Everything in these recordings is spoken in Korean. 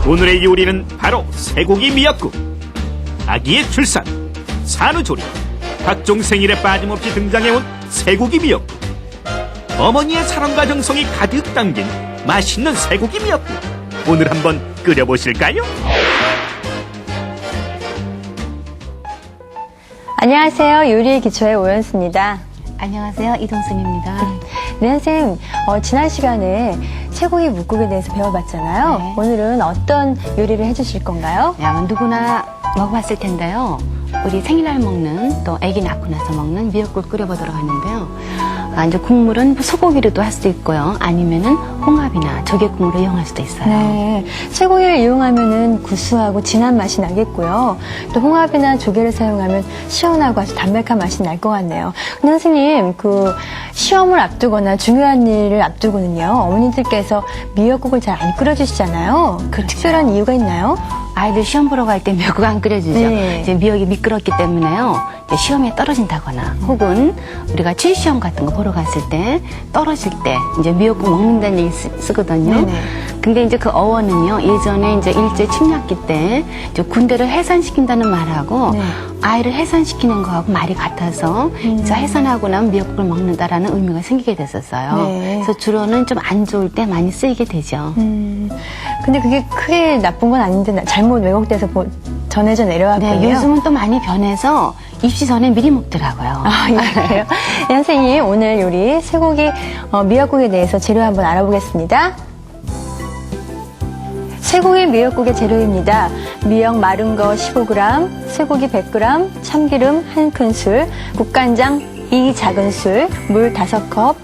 오늘의 요리는 바로 쇠고기 미역국. 아기의 출산, 산후조리, 각종 생일에 빠짐없이 등장해온 쇠고기 미역국. 어머니의 사랑과 정성이 가득 담긴 맛있는 쇠고기 미역국. 오늘 한번 끓여보실까요? 안녕하세요. 요리의 기초의 오연수입니다. 안녕하세요. 이동순입니다. 네, 선생님. 지난 시간에 쇠고기 묵국에 대해서 배워봤잖아요. 네. 오늘은 어떤 요리를 해주실 건가요? 누구나 먹어봤을 텐데요. 우리 생일날 먹는 또 아기 낳고 나서 먹는 미역국 끓여보도록 하는데요. 이제 국물은 소고기로도 할 수도 있고요. 아니면은 홍합이나 조개국물을 이용할 수도 있어요. 네. 쇠고기를 이용하면은 구수하고 진한 맛이 나겠고요. 또 홍합이나 조개를 사용하면 시원하고 아주 담백한 맛이 날 것 같네요. 근데 선생님, 시험을 앞두거나 중요한 일을 앞두고는요, 어머니들께서 미역국을 잘 안 끓여주시잖아요. 그렇죠. 특별한 이유가 있나요? 아이들 시험 보러 갈 때 미역국 안 끓여주죠. 네. 이제 미역이 미끄럽기 때문에요. 이제 시험에 떨어진다거나 혹은 우리가 취시험 같은 거 보러 갔을 때 떨어질 때 이제 미역국 먹는다는 얘기 쓰거든요. 네네. 근데 이제 그 어원은요, 예전에 이제 일제 침략기 때 이제 군대를 해산시킨다는 말하고 네. 아이를 해산시키는 거하고 말이 같아서 이제 해산하고 나면 미역국을 먹는다라는 의미가 생기게 됐었어요. 네. 그래서 주로는 좀 안 좋을 때 많이 쓰이게 되죠. 근데 그게 크게 나쁜 건 아닌데 잘못 왜곡돼서 전해져 내려왔군요. 네, 요즘은 또 많이 변해서 입시 전에 미리 먹더라고요. 아, 예, 네, 선생님, 오늘 요리 쇠고기 미역국에 대해서 재료 한번 알아보겠습니다. 쇠고기 미역국의 재료입니다. 미역 마른 거 15g, 쇠고기 100g, 참기름 1큰술, 국간장 2작은술, 물 5컵,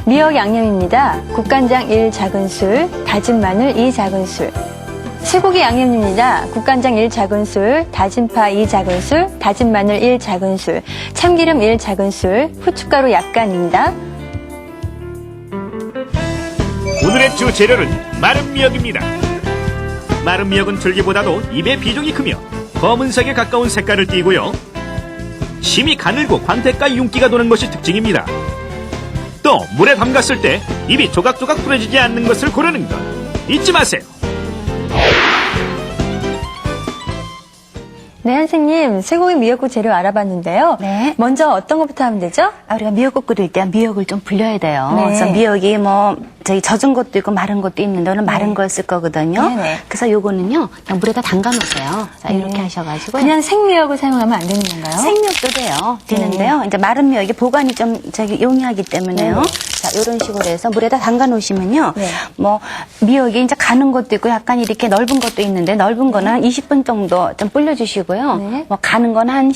미역 양념입니다. 국간장 1작은술, 다진 마늘 2작은술, 쇠고기 양념입니다. 국간장 1작은술, 다진 파 2작은술, 다진 마늘 1작은술, 참기름 1작은술, 후춧가루 약간입니다. 오늘의 주 재료는 마른 미역입니다. 마른 미역은 줄기보다도 잎의 비중이 크며 검은색에 가까운 색깔을 띠고요. 심이 가늘고 광택과 윤기가 도는 것이 특징입니다. 또 물에 담갔을 때 잎이 조각조각 부러지지 않는 것을 고르는 것 잊지 마세요. 네, 선생님, 쇠고기 미역국 재료 알아봤는데요. 네. 먼저 어떤 것부터 하면 되죠? 우리가 미역국 끓일 때 미역을 좀 불려야 돼요. 네. 그래서 미역이 젖은 것도 있고 마른 것도 있는데 오늘 마른 걸 쓸 거거든요. 네네. 그래서 요거는요, 그냥 물에다 담가 놓으세요. 자, 이렇게 하셔가지고. 그냥 생미역을 사용하면 안 되는 건가요? 생미역도 돼요. 되는데요. 이제 마른 미역이 보관이 좀 용이하기 때문에요. 자, 요런 식으로 해서 물에다 담가 놓으시면요. 네. 미역이 이제 가는 것도 있고 약간 이렇게 넓은 것도 있는데 넓은 거는 한 20분 정도 좀 불려주시고요. 네. 가는 건 한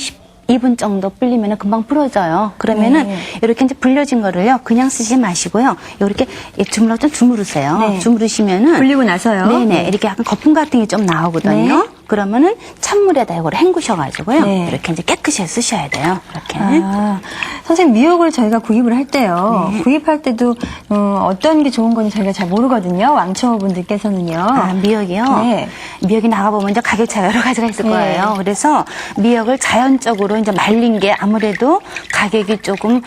2분 정도 불리면 금방 풀어져요. 그러면은 이렇게 이제 불려진 거를요, 그냥 쓰지 마시고요. 이렇게 주물러 좀 주무르세요. 네. 주무르시면은. 불리고 나서요? 네네. 네. 이렇게 약간 거품 같은 게 좀 나오거든요. 네. 그러면은 찬물에다 이걸 헹구셔가지고요. 네. 이렇게 이제 깨끗이 쓰셔야 돼요. 이렇게. 선생님, 미역을 저희가 구입을 할 때요. 구입할 때도 어떤 게 좋은 건지 저희가 잘 모르거든요. 왕초보분들께서는요. 미역이요? 네. 미역이 나가보면 이제 가격 차가 여러 가지가 있을 거예요. 그래서 미역을 자연적으로 이제 말린 게 아무래도 가격이 조금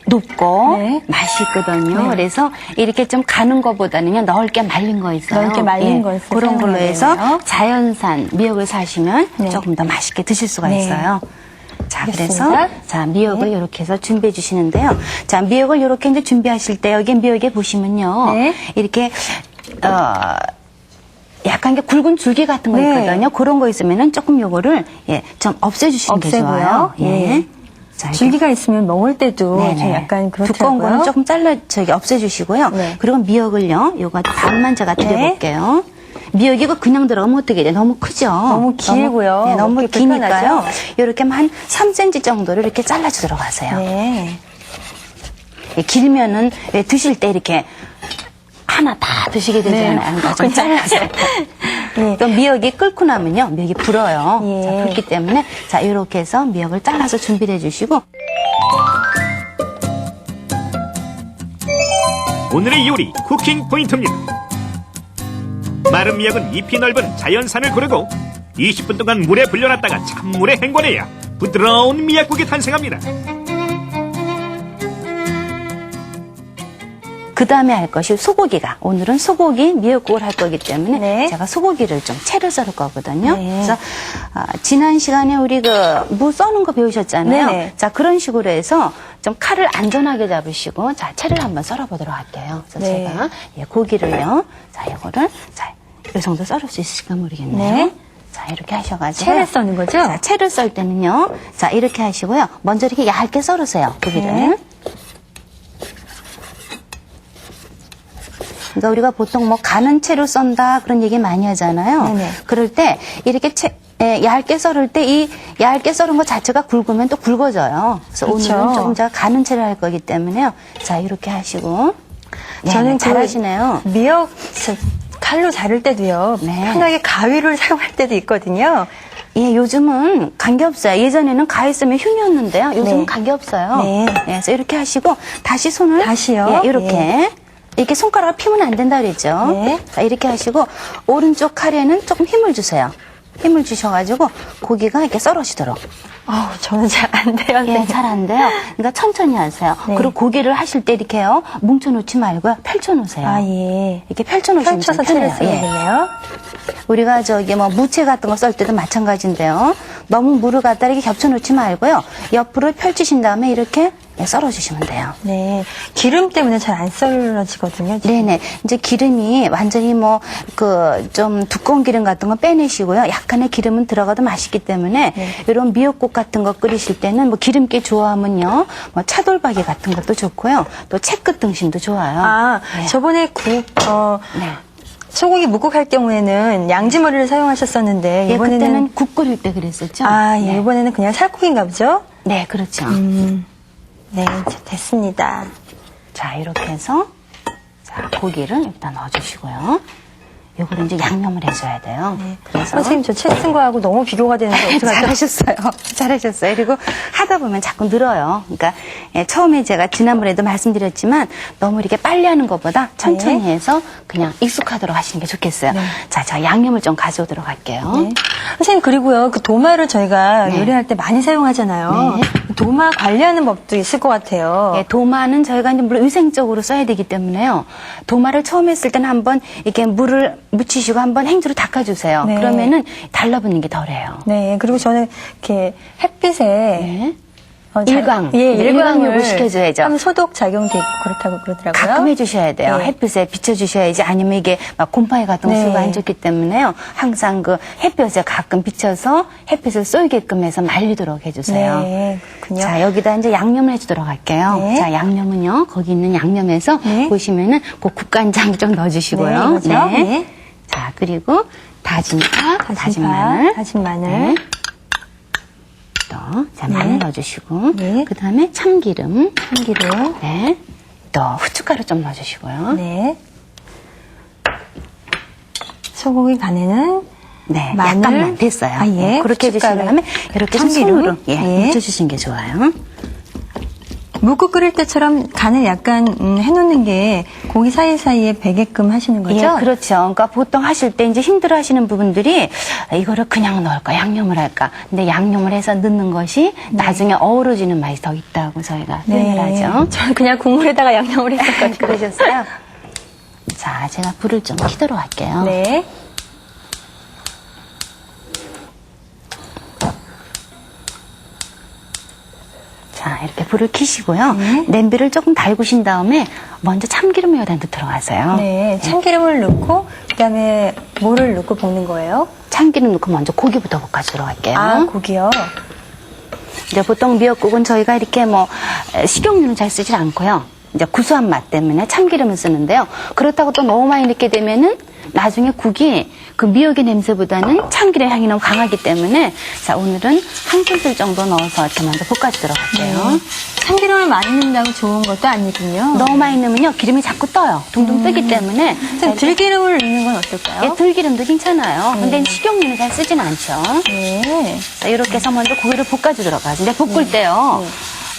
높고 네. 맛이 있거든요. 네. 그래서 이렇게 좀 가는 것보다는요, 넓게 말린 거 있어요. 넓게 말린 걸 그런 걸로 사용해야 해서 되네요. 자연산 미역을 사시면 네. 조금 더 맛있게 드실 수가 네. 있어요. 자, 알겠습니다. 그래서 자, 미역을 이렇게 해서 준비해 주시는데요. 자, 미역을 이렇게 이제 준비하실 때 여기 미역에 보시면요. 네. 이렇게 약간 이게 굵은 줄기 같은 거 네. 있거든요. 그런 거 있으면은 조금 요거를 좀 없애주시는 게 없애고요. 좋아요. 네. 자, 이렇게. 줄기가 있으면 먹을 때도 네네. 좀 약간 그렇더라고요. 두꺼운 거는 조금 없애주시고요. 네. 그리고 미역을요, 요거 반만 제가 드려볼게요. 미역이 그냥 들어가면 어떻게 돼요? 너무 크죠? 너무 길고요. 너무 먹기 기니까요. 불편하죠? 이렇게 한 3cm 정도를 이렇게 잘라주도록 하세요. 네. 길면은 왜 드실 때 이렇게 하나 다 드시게 되잖아요. 그러니까 좀 잘라서. 네. 또 미역이 끓고 나면요, 미역이 불어요. 예. 자, 그렇기 때문에 자, 이렇게 해서 미역을 잘라서 준비를 해주시고. 오늘의 요리 쿠킹 포인트입니다. 마른 미역은 잎이 넓은 자연산을 고르고 20분 동안 물에 불려놨다가 찬물에 헹궈내야 부드러운 미역국이 탄생합니다. 그 다음에 할 것이 소고기가, 오늘은 소고기 미역국을 할 거기 때문에 네. 제가 소고기를 좀 채를 썰을 거거든요. 네. 그래서 지난 시간에 우리 무 써는 거 배우셨잖아요. 네네. 자, 그런 식으로 해서 좀 칼을 안전하게 잡으시고, 자, 채를 한번 썰어보도록 할게요. 그래서 네. 제가 고기를요, 자, 이거를, 자, 이 정도 썰을 수 있을까 모르겠네요. 네. 자, 이렇게 하셔가지고. 채를 써는 거죠? 자, 채를 썰 때는요, 자, 이렇게 하시고요. 먼저 이렇게 얇게 썰으세요, 고기를. 네. 그러니까 우리가 보통 뭐 가는 채로 썬다 그런 얘기 많이 하잖아요. 네네. 그럴 때 이렇게 얇게 썰을 때 이 얇게 썰은 것 자체가 굵으면 또 굵어져요. 그래서 그렇죠. 오늘은 조금 제가 가는 채를 할 거기 때문에요. 자, 이렇게 하시고. 네, 저는 잘하시네요. 미역 칼로 자를 때도요. 네. 편하게 가위를 사용할 때도 있거든요. 예, 요즘은 관계없어요. 예전에는 가위 쓰면 흉이었는데요. 요즘은 네. 관계없어요. 네. 그래서 이렇게 하시고 다시 손을 다시요? 예, 이렇게 네. 이렇게 손가락을 피면 안 된다 그랬죠. 네. 자, 이렇게 하시고 오른쪽 칼에는 조금 힘을 주세요. 힘을 주셔가지고 고기가 이렇게 썰어지도록. 저는 잘 안 돼요. 예, 잘 안 돼요. 그러니까 천천히 하세요. 네. 그리고 고기를 하실 때 이렇게요. 뭉쳐놓지 말고요. 펼쳐놓으세요. 아, 예. 이렇게 펼쳐놓으시면 펼쳐서 좀 채를 편해요. 예. 써야겠네요. 우리가 뭐 무채 같은 거 썰 때도 마찬가지인데요. 너무 물을 갖다 이렇게 겹쳐놓지 말고요. 옆으로 펼치신 다음에 이렇게 썰어주시면 돼요. 네. 기름 때문에 잘 안 썰어지거든요. 지금. 네네. 이제 기름이 완전히 좀 두꺼운 기름 같은 거 빼내시고요. 약간의 기름은 들어가도 맛있기 때문에 네. 이런 미역국 같은 거 끓이실 때는 기름기 좋아하면요. 차돌박이 같은 것도 좋고요. 또 채끝 등심도 좋아요. 아, 네. 저번에 네. 소고기 묵국 할 경우에는 양지머리를 사용하셨었는데 예, 이번에는 그때는 국 끓일 때 그랬었죠. 아, 예, 네. 이번에는 그냥 살코기인가 보죠? 네, 그렇죠. 네, 됐습니다. 자, 이렇게 해서 자, 고기를 일단 넣어주시고요. 요거를 이제 양념을 해줘야 돼요. 네. 그래서 선생님, 저 채 쓴 거하고 너무 비교가 되는데 어떡하죠? 잘하셨어요. 잘하셨어요. 그리고 하다 보면 자꾸 늘어요. 그러니까 처음에 제가 지난번에도 말씀드렸지만 너무 이렇게 빨리 하는 것보다 천천히 네. 해서 그냥 익숙하도록 하시는 게 좋겠어요. 자, 제가 양념을 좀 가져오도록 할게요. 네. 선생님, 그리고요, 그 도마를 저희가 네. 요리할 때 많이 사용하잖아요. 네. 도마 관리하는 법도 있을 것 같아요. 예, 도마는 저희가 이제 물론 위생적으로 써야 되기 때문에요. 도마를 처음 했을 때는 한번 이렇게 물을 묻히시고 한번 행주로 닦아주세요. 네. 그러면은 달라붙는 게 덜해요. 네, 그리고 저는 이렇게 햇빛에 네. 잘- 일광. 예, 네, 일광을 일광욕을 시켜줘야죠. 하면 소독 작용도 있고 그렇다고 그러더라고요. 가끔 해주셔야 돼요. 네. 햇빛에 비춰주셔야지 아니면 이게 막 곰팡이 같은 거 네. 쓰고 안 좋기 때문에요. 항상 그 햇볕에 가끔 비춰서 햇빛을 쏘이게끔 해서 말리도록 해주세요. 네, 그렇군요. 자, 여기다 이제 양념을 해주도록 할게요. 네. 자, 양념은요, 거기 있는 양념에서 네. 보시면은 그 국간장 좀 넣어주시고요. 네, 이거죠? 네. 자, 그리고 다진 파, 다진 파, 마늘. 다진 마늘. 네. 또, 자, 네. 마늘 넣어주시고. 네. 그 다음에 참기름. 참기름. 네. 또 후춧가루 좀 넣어주시고요. 네. 소고기 간에는 네, 마늘. 약간만 됐어요. 아, 예. 네, 그렇게 해주신 후춧가루. 다음에 이렇게 참기름. 손으로 예, 예. 묻혀주시는 게 좋아요. 묵국 끓일 때처럼 간을 약간 해놓는 게 고기 사이사이에 배게끔 하시는 거죠? 예, 그렇죠. 그러니까 보통 하실 때 이제 힘들어 하시는 부분들이 이거를 그냥 넣을까, 양념을 할까. 근데 양념을 해서 넣는 것이 나중에 어우러지는 맛이 더 있다고 저희가 표현을 하죠. 저는 그냥 국물에다가 양념을 했었거든요. 그러셨어요? 자, 제가 불을 좀 켜도록 할게요. 네. 자, 이렇게 불을 켜시고요. 네. 냄비를 조금 달구신 다음에 먼저 참기름이 여기다 들어가세요. 네. 참기름을 넣고, 그 다음에 물을 넣고 볶는 거예요? 참기름 넣고 먼저 고기부터 볶아주도록 할게요. 아, 고기요? 이제 보통 미역국은 저희가 이렇게 식용유는 잘 쓰질 않고요. 이제 구수한 맛 때문에 참기름을 쓰는데요. 그렇다고 또 너무 많이 넣게 되면은 나중에 국이 그 미역의 냄새보다는 참기름 향이 너무 강하기 때문에 자, 오늘은 한 큰술 정도 넣어서 이렇게 먼저 볶아주도록 할게요. 참기름을 많이 넣는다고 좋은 것도 아니군요. 너무 많이 넣으면요. 기름이 자꾸 떠요. 둥둥 뜨기 때문에. 선생님, 들기름을 넣는 건 어떨까요? 예, 들기름도 괜찮아요. 근데 식용유는 잘 쓰진 않죠. 네. 자, 이렇게 해서 먼저 고기를 볶아주도록 하죠. 근데 볶을 때요.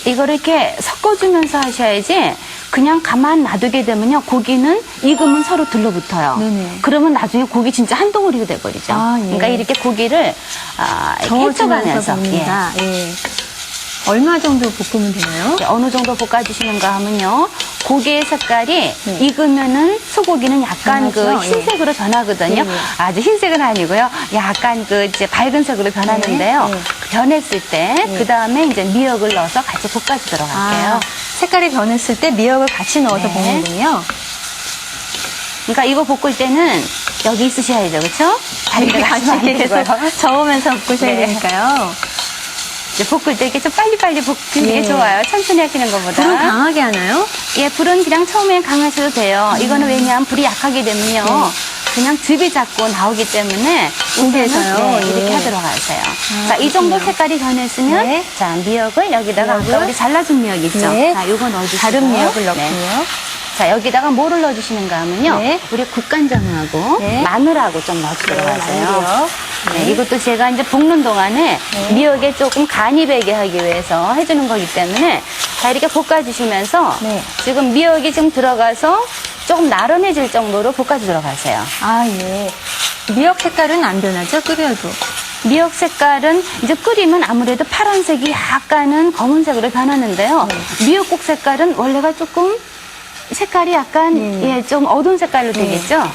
이거를 이렇게 섞어주면서 하셔야지 그냥 가만 놔두게 되면요. 고기는 익으면 서로 들러붙어요. 네네. 그러면 나중에 고기 진짜 한 덩어리가 돼버리죠. 아, 예. 그러니까 이렇게 고기를 이렇게 저어주면서 헤쳐가면서 볶는다. 예. 얼마 정도 볶으면 되나요? 어느 정도 볶아주시는가 하면요. 고기의 색깔이 익으면은 소고기는 약간 그 변하죠? 흰색으로 변하거든요. 네. 아주 흰색은 아니고요. 약간 그 이제 밝은 색으로 변하는데요. 네. 변했을 때 그 다음에 이제 미역을 넣어서 같이 볶아주도록 할게요. 아, 색깔이 변했을 때 미역을 같이 넣어서 네. 볶는군요. 그러니까 이거 볶을 때는 여기 있으셔야죠, 그렇죠? 다리가 같이 같이 계속 많이 저으면서 볶으셔야 네. 되니까요. 이제 볶을 때 이렇게 좀 빨리빨리 볶는 예. 게 좋아요. 천천히 하시는 것보다. 불은 강하게 하나요? 예, 불은 그냥 처음엔 강하셔도 돼요. 이거는 왜냐하면 불이 약하게 되면요. 그냥 즙이 자꾸 나오기 때문에 고기에서요? 네, 이렇게 예. 하도록 하세요. 자, 이 정도 색깔이 변했으면 네. 자, 미역을 여기다가 미역을? 아까 우리 잘라준 미역 있죠? 네. 자, 요거 넣어주시고 다른 미역을 네. 넣고요. 자, 여기다가 뭐를 넣어주시는가 하면요. 네. 우리 국간장하고 네. 마늘하고 좀 넣어주도록 네, 하세요. 마늘이요. 네, 이것도 제가 이제 볶는 동안에 미역에 조금 간이 배게 하기 위해서 해주는 거기 때문에 자, 이렇게 볶아주시면서 네. 지금 미역이 지금 들어가서 조금 나른해질 정도로 볶아주도록 하세요. 아, 예. 미역 색깔은 안 변하죠? 끓여도. 미역 색깔은 이제 끓이면 아무래도 파란색이 약간은 검은색으로 변하는데요. 미역국 색깔은 원래가 조금 색깔이 약간 예, 좀 어두운 색깔로 되겠죠?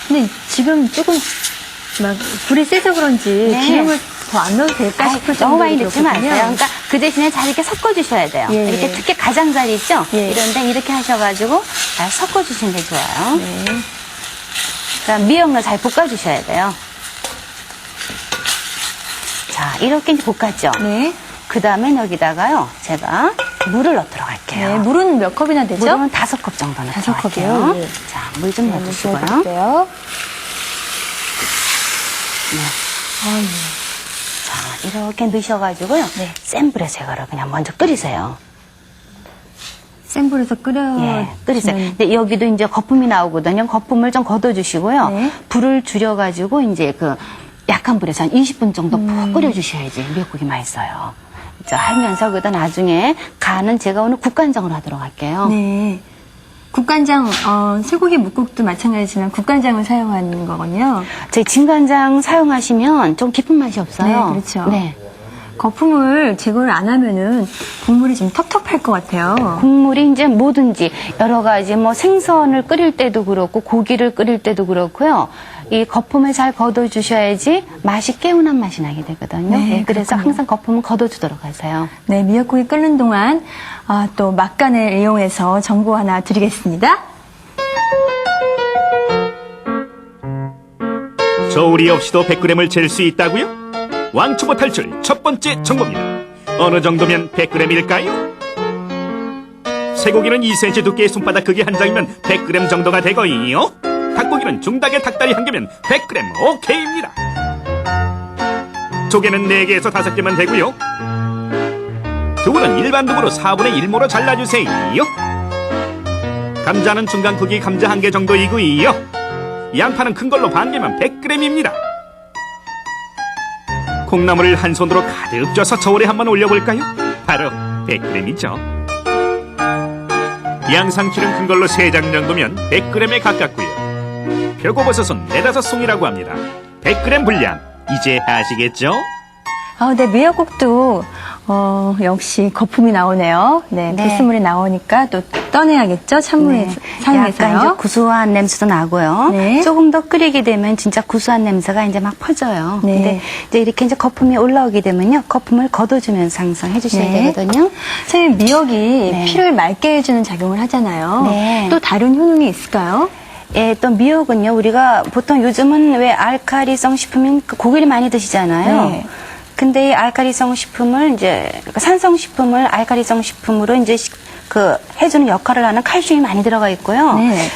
근데 지금 조금 막 불이 세서 그런지 네. 기름을 더 안 넣어도 될까 아이, 싶을 너무 정도로 많이 넣지 마세요. 그렇거든요. 그러니까 그 대신에 잘 이렇게 섞어주셔야 돼요. 예, 이렇게 예. 특히 가장자리 있죠? 예. 이런데 이렇게 하셔가지고 잘 섞어주시는 게 좋아요. 네. 그다음 미역을 잘 볶아주셔야 돼요. 자, 이렇게 이제 볶았죠? 네. 그 다음에 여기다가요, 제가 물을 넣도록 할게요. 네. 물은 몇 컵이나 되죠? 물은 5컵 정도 넣도록 5컵이요? 할게요. 예. 자, 물 좀 넣어주시고요. 넣어볼게요. 자, 이렇게 넣으셔가지고요. 네. 센 불에서 이거를 그냥 먼저 끓이세요. 센 불에서 예, 끓이세요. 끓여주면 근데 여기도 이제 거품이 나오거든요. 거품을 좀 걷어주시고요. 네. 불을 줄여가지고 이제 그 약한 불에서 한 20분 정도 푹 끓여주셔야지 미역국이 맛있어요. 자, 하면서 그다 나중에 간은 제가 오늘 국간장으로 하도록 할게요. 네. 국간장, 쇠고기 묵국도 마찬가지지만 국간장을 사용하는 거군요. 제 진간장 사용하시면 좀 깊은 맛이 없어요. 네, 그렇죠. 네. 거품을 제거를 안 하면은 국물이 좀 텁텁할 것 같아요. 국물이 이제 뭐든지 여러 가지 뭐 생선을 끓일 때도 그렇고 고기를 끓일 때도 그렇고요. 이 거품을 잘 걷어주셔야지 맛이 개운한 맛이 나게 되거든요. 네, 네, 그래서 그렇군요. 항상 거품을 걷어주도록 하세요. 네, 미역국이 끓는 동안 또 막간을 이용해서 정보 하나 드리겠습니다. 저울이 없이도 100g을 잴 수 있다고요? 왕초보 탈출 첫 번째 정보입니다. 어느 정도면 100g일까요? 쇠고기는 2cm 두께의 손바닥 크기 한 장이면 100g 정도가 되거든요. 닭고기는 중닭의 닭다리 한 개면 100g 오케이입니다. 조개는 4개에서 5개만 되고요. 두부는 일반 두부로 4분의 1모로 잘라주세요. 감자는 중간 크기 감자 1개 정도이고요. 양파는 큰 걸로 반 개면 100g입니다. 콩나물을 한 손으로 가득 쪄서 저울에 한번 올려볼까요? 바로 100g이죠. 양상추는 큰 걸로 3장 정도면 100g에 가깝고요. 표고버섯은 4-5송이라고 합니다. 100g 분량 이제 아시겠죠? 네, 미역국도 역시 거품이 나오네요. 네, 네. 불순물이 나오니까 또 떠내야겠죠? 찬물에 약간 이제 사용해서요. 구수한 냄새도 나고요. 네. 조금 더 끓이게 되면 진짜 구수한 냄새가 이제 막 퍼져요. 네. 근데 이제 이렇게 이제 거품이 올라오게 되면요. 거품을 걷어주면서 항상 해주셔야 네. 되거든요. 선생님, 미역이 네. 피를 맑게 해주는 작용을 하잖아요. 네. 또 다른 효능이 있을까요? 예, 또 미역은요. 우리가 보통 요즘은 왜 알카리성 식품인 그 고기를 많이 드시잖아요. 네. 근데 이 알카리성 식품을 이제 산성 식품을 알카리성 식품으로 이제 해주는 역할을 하는 칼슘이 많이 들어가 있고요. 네.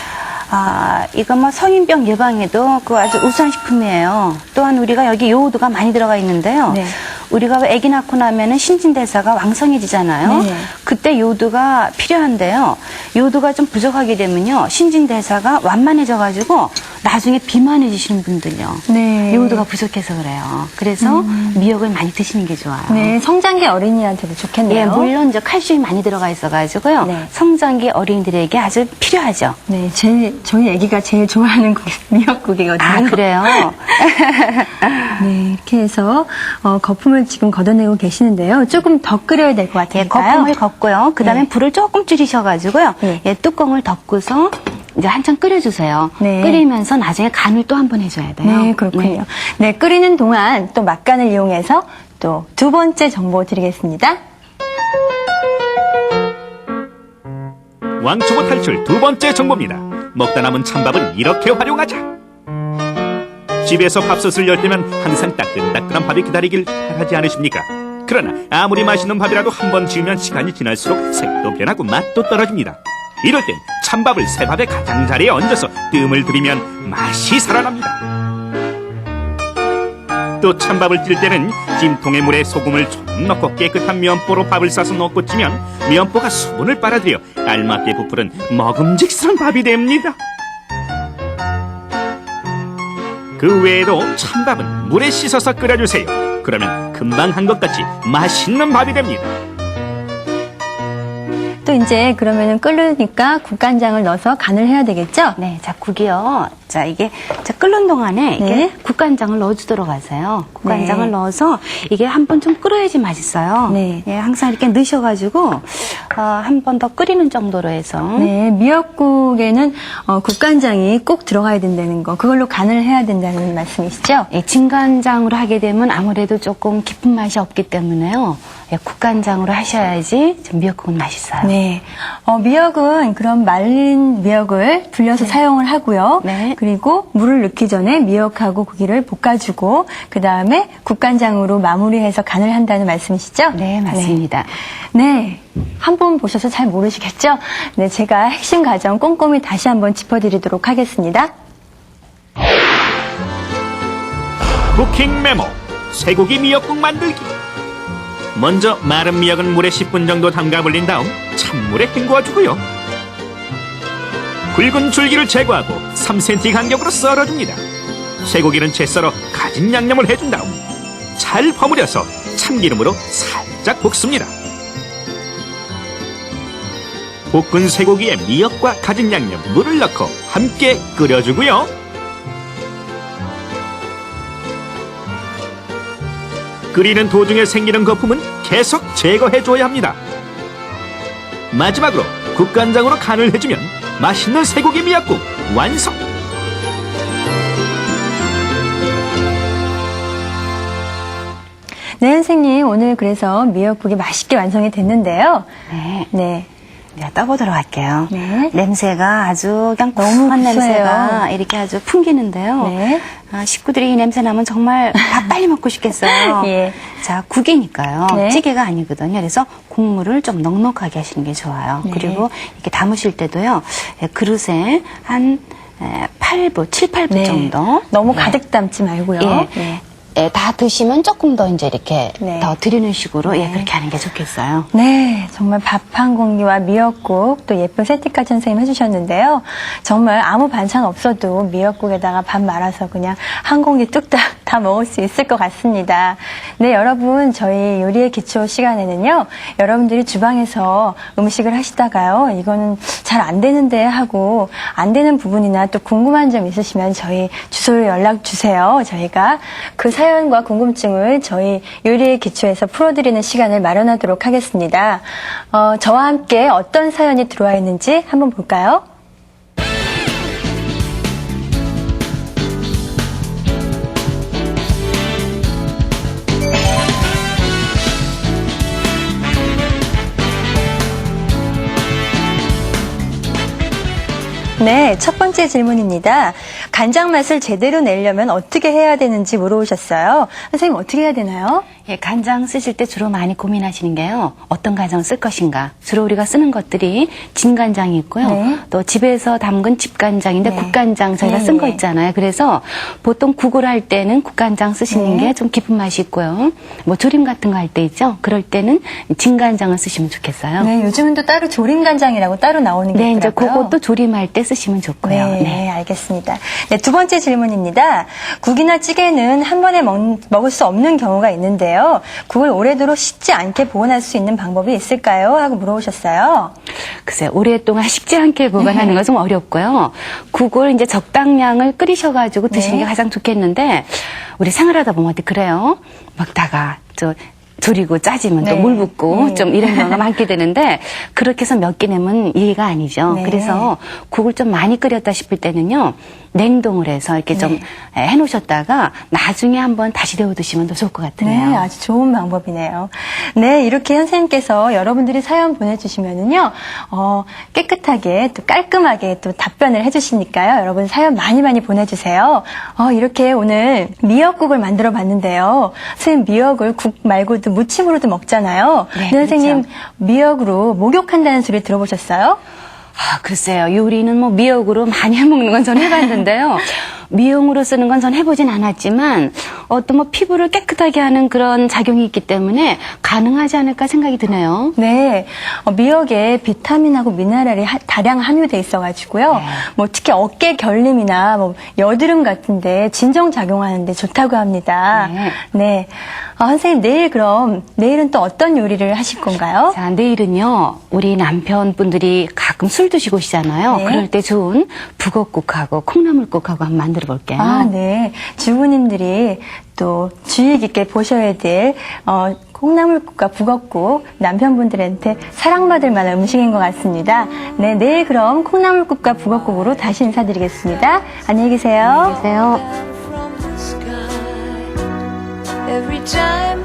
이거 뭐 성인병 예방에도 그 아주 우수한 식품이에요. 또한 우리가 여기 요오드가 많이 들어가 있는데요. 네. 우리가 왜 아기 낳고 나면은 신진대사가 왕성해지잖아요. 네. 그때 요오드가 필요한데요. 요오드가 좀 부족하게 되면요. 신진대사가 완만해져가지고 나중에 비만해지시는 분들요. 네. 요오드가 부족해서 그래요. 그래서 미역을 많이 드시는 게 좋아요. 네, 성장기 어린이한테도 좋겠네요. 예, 물론 이제 칼슘이 많이 들어가 있어가지고요. 네. 성장기 어린이들에게 아주 필요하죠. 네, 저희 아기가 제일 좋아하는 국이 미역국이거든요. 아, 그래요? 네, 이렇게 해서 거품을 지금 걷어내고 계시는데요. 조금 더 끓여야 될 것 예, 같으니까요. 거품을 걷고요. 그 다음에 네. 불을 조금 줄이셔가지고요. 네. 예, 뚜껑을 덮고서 이제 한참 끓여주세요. 네. 끓이면서 나중에 간을 또 한 번 해줘야 돼요. 네, 그렇군요. 네, 끓이는 동안 또 막간을 이용해서 또 두 번째 정보 드리겠습니다. 왕초보 탈출 두 번째 정보입니다. 먹다 남은 찬밥은 이렇게 활용하자. 집에서 밥솥을 열 때면 항상 따끈따끈한 밥이 기다리길 바라지 않으십니까? 그러나 아무리 맛있는 밥이라도 한 번 지으면 시간이 지날수록 색도 변하고 맛도 떨어집니다. 이럴 땐 찬밥을 새 밥의 가장자리에 얹어서 뜸을 들이면 맛이 살아납니다. 또 찬밥을 찔 때는 찜통의 물에 소금을 조금 넣고 깨끗한 면보로 밥을 싸서 넣고 찌면 면보가 수분을 빨아들여 알맞게 부풀은 먹음직스러운 밥이 됩니다. 그 외에도 찬밥은 물에 씻어서 끓여주세요. 그러면 금방 한 것 같이 맛있는 밥이 됩니다. 또 이제 그러면은 끓으니까 국간장을 넣어서 간을 해야 되겠죠? 네, 자, 국이요. 자, 이게, 자, 끓는 동안에 이게 네. 국간장을 넣어주도록 하세요. 국간장을 네. 넣어서 이게 한 번 좀 끓여야지 맛있어요. 네. 예, 항상 이렇게 넣으셔가지고, 한 번 더 끓이는 정도로 해서. 네, 미역국에는 국간장이 꼭 들어가야 된다는 거, 그걸로 간을 해야 된다는 말씀이시죠? 예, 진간장으로 하게 되면 아무래도 조금 깊은 맛이 없기 때문에요. 예, 국간장으로 하셔야지 좀 미역국은 맛있어요. 네. 미역은 그럼 말린 미역을 불려서 사용을 하고요. 네. 그리고 물을 넣기 전에 미역하고 고기를 볶아주고, 그 다음에 국간장으로 마무리해서 간을 한다는 말씀이시죠? 네, 맞습니다. 네. 한 번 보셔서 잘 모르시겠죠? 네, 제가 핵심 과정 꼼꼼히 다시 한번 짚어드리도록 하겠습니다. 쿠킹 메모. 쇠고기 미역국 만들기. 먼저 마른 미역은 물에 10분 정도 담가 불린 다음 찬물에 헹구어주고요. 굵은 줄기를 제거하고 3cm 간격으로 썰어줍니다. 쇠고기는 채 썰어 가진 양념을 해준 다음 잘 버무려서 참기름으로 살짝 볶습니다. 볶은 쇠고기에 미역과 가진 양념, 물을 넣고 함께 끓여주고요. 끓이는 도중에 생기는 거품은 계속 제거해줘야 합니다. 마지막으로 국간장으로 간을 해주면 맛있는 쇠고기 미역국 완성! 네, 선생님. 오늘 그래서 미역국이 맛있게 완성이 됐는데요. 네. 네. 네, 떠보도록 할게요. 네. 냄새가 아주 그냥 너무 고소한 구수해요. 냄새가 이렇게 아주 풍기는데요. 네. 식구들이 이 냄새 나면 정말 밥 빨리 먹고 싶겠어요. 예. 자, 국이니까요. 네. 찌개가 아니거든요. 그래서 국물을 좀 넉넉하게 하시는 게 좋아요. 네. 그리고 이렇게 담으실 때도요. 그릇에 한 8부, 7, 8부 네. 정도. 너무 네. 가득 담지 말고요. 예. 네. 예, 다 드시면 조금 더 이제 이렇게 네. 더 드리는 식으로 네. 예, 그렇게 하는 게 좋겠어요. 네, 정말 밥 한 공기와 미역국, 또 예쁜 세트까지 선생님 해주셨는데요. 정말 아무 반찬 없어도 미역국에다가 밥 말아서 그냥 한 공기 뚝딱 다 먹을 수 있을 것 같습니다. 네, 여러분, 저희 요리의 기초 시간에는요, 여러분들이 주방에서 음식을 하시다가요, 이거는 잘 안 되는데 하고, 안 되는 부분이나 또 궁금한 점 있으시면 저희 주소로 연락 주세요. 저희가 그 사연과 궁금증을 저희 요리의 기초에서 풀어드리는 시간을 마련하도록 하겠습니다. 저와 함께 어떤 사연이 들어와 있는지 한번 볼까요? 네, 첫 번째 질문입니다. 간장 맛을 제대로 내려면 어떻게 해야 되는지 물어보셨어요. 선생님, 어떻게 해야 되나요? 예, 간장 쓰실 때 주로 많이 고민하시는 게요. 어떤 간장을 쓸 것인가. 주로 우리가 쓰는 것들이 진간장이 있고요. 네. 또 집에서 담근 집간장인데 네. 국간장 저희가 네, 쓴 거 네. 있잖아요. 그래서 보통 국을 할 때는 국간장 쓰시는 네. 게 좀 깊은 맛이 있고요. 뭐 조림 같은 거 할 때 있죠. 그럴 때는 진간장을 쓰시면 좋겠어요. 네, 요즘은 또 따로 조림간장이라고 따로 나오는 게 네, 이제 있더라고요. 그것도 조림할 때 쓰시면 좋고요. 네, 알겠습니다. 네, 두 번째 질문입니다. 국이나 찌개는 한 번에 먹을 수 없는 경우가 있는데요. 국을 오래도록 식지 않게 보관할 수 있는 방법이 있을까요? 하고 물어보셨어요. 글쎄, 오랫동안 식지 않게 보관하는 것은 어렵고요. 국을 이제 적당량을 끓이셔가지고 드시는 네. 게 가장 좋겠는데, 우리 생활하다 보면 어때 그래요? 먹다가, 졸이고 짜지면 네. 또 물 붓고 네. 좀 이런 경우가 많게 되는데, 그렇게 해서 몇 개 내면 이해가 아니죠. 네. 그래서 국을 좀 많이 끓였다 싶을 때는요, 냉동을 해서 이렇게 좀 해놓으셨다가 나중에 한번 다시 데워 드시면 더 좋을 것 같으네요. 네, 아주 좋은 방법이네요. 네, 이렇게 선생님께서 여러분들이 사연 보내주시면은요, 깨끗하게 또 깔끔하게 또 답변을 해주시니까요. 여러분 사연 많이 보내주세요. 이렇게 오늘 미역국을 만들어 봤는데요. 선생님 미역을 국 말고도 무침으로도 먹잖아요. 네, 선생님 그렇죠. 미역으로 목욕한다는 소리 들어보셨어요? 글쎄요. 요리는 뭐 미역으로 많이 해먹는 건 전 해봤는데요. 미용으로 쓰는 건 전 해보진 않았지만 어떤 뭐 피부를 깨끗하게 하는 그런 작용이 있기 때문에 가능하지 않을까 생각이 드네요. 네, 미역에 비타민하고 미네랄이 다량 함유돼 있어가지고요. 뭐 특히 어깨 결림이나 뭐 여드름 같은데 진정 작용하는데 좋다고 합니다. 네, 선생님 내일은 또 어떤 요리를 하실 건가요? 자, 내일은요. 우리 남편분들이 가끔 술 드시고 오시잖아요. 네. 그럴 때 좋은 북엇국하고 콩나물국하고 한번 만들어 볼게요. 네, 주부님들이 또 주의 깊게 보셔야 될 콩나물국과 북엇국 남편분들한테 사랑받을 만한 음식인 것 같습니다. 네, 내일 그럼 콩나물국과 북엇국으로 다시 인사드리겠습니다. 안녕히 계세요. 안녕히 계세요. from the sky every time